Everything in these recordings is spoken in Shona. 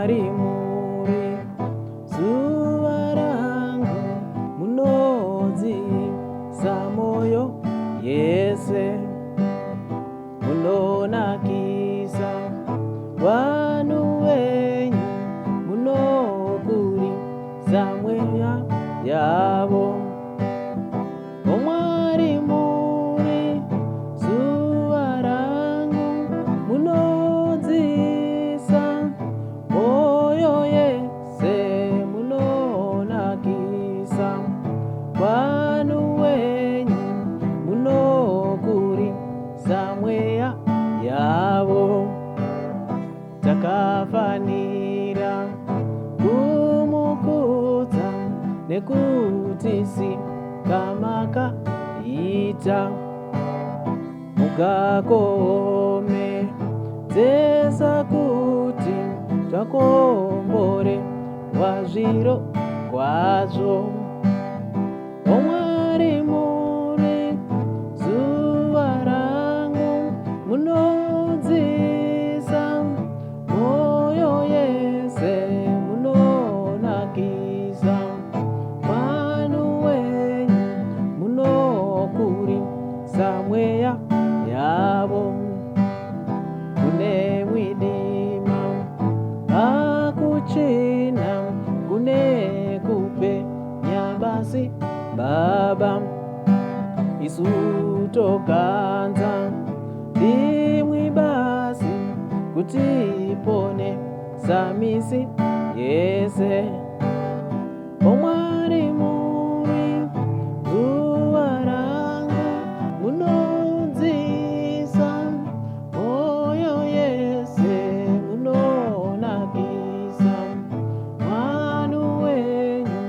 Omwari muri zuva rangu, munodziisa moyo yese, munonakisa vanhu venyu, munokurisa mweya yavo. Omwari muri zuva rangu, munodziisa moyo yese, munonakisa vanhu venyu, munokurisa mweya yavo. Takafanira kumukudza nekuti sikamakaita, mukakohomedzesa kuti takomborewa zviro kwazvo. Omwari muri zuva rangu, munodziisa moyo yese, munonakisa vanhu venyu, munokurisa mweya yavo. Kune mwidima hakuchina, kune kupenya basi Baba. Isu tokanza ndimwi basi kuti ponesa misi yese. Omwari muri zuva rangu, munodziisa moyo yese, munonakisa vanhu venyu,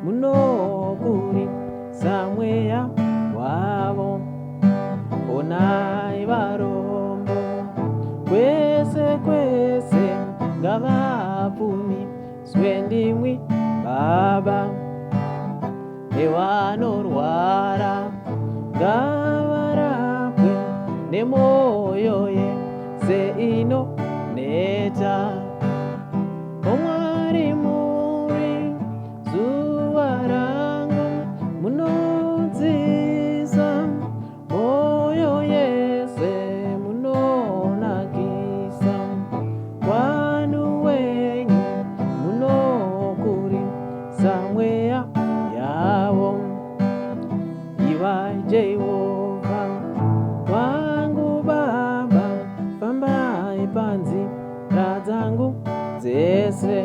munokurisa mweya wavo. Onai varombo kwese kwese, ngavabvumiswe ndimwi Baba. Nevanorwara ngavarapwe, nemoyo yese inoneta. Omwari muri zuva rangu, munodziisa moyo yese, munonakisa vanhu venyu, munokurisa mweya yavo. Iva Jehovha wangu Baba, fambai panzira dzangu dzese.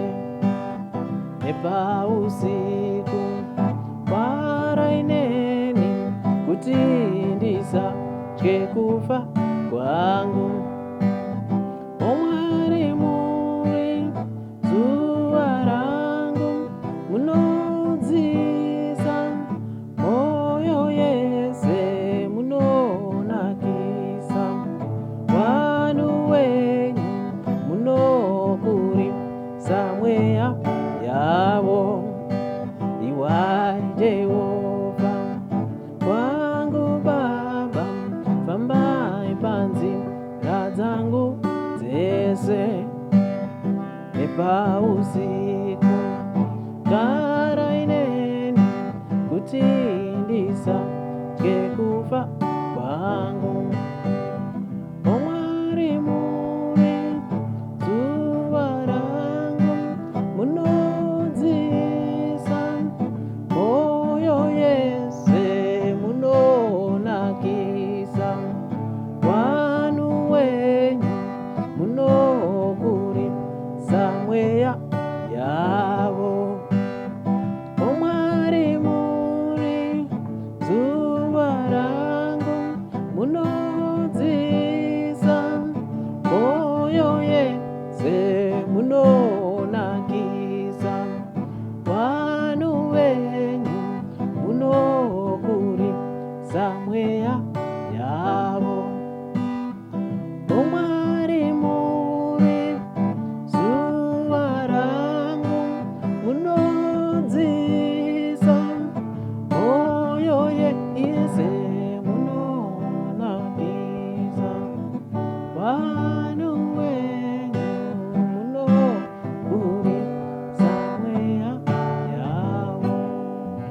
Nepausiku kwarai neni, kuti ndisatye kufa kwangu. Omwari muri zuva rangu, munodziisa moyo yese, munonakisa vanhu venyu, munokurisa mweya yavo. Iwai Jehovha wangu Baba, fambai panzira dzangu dzese. Nepausiku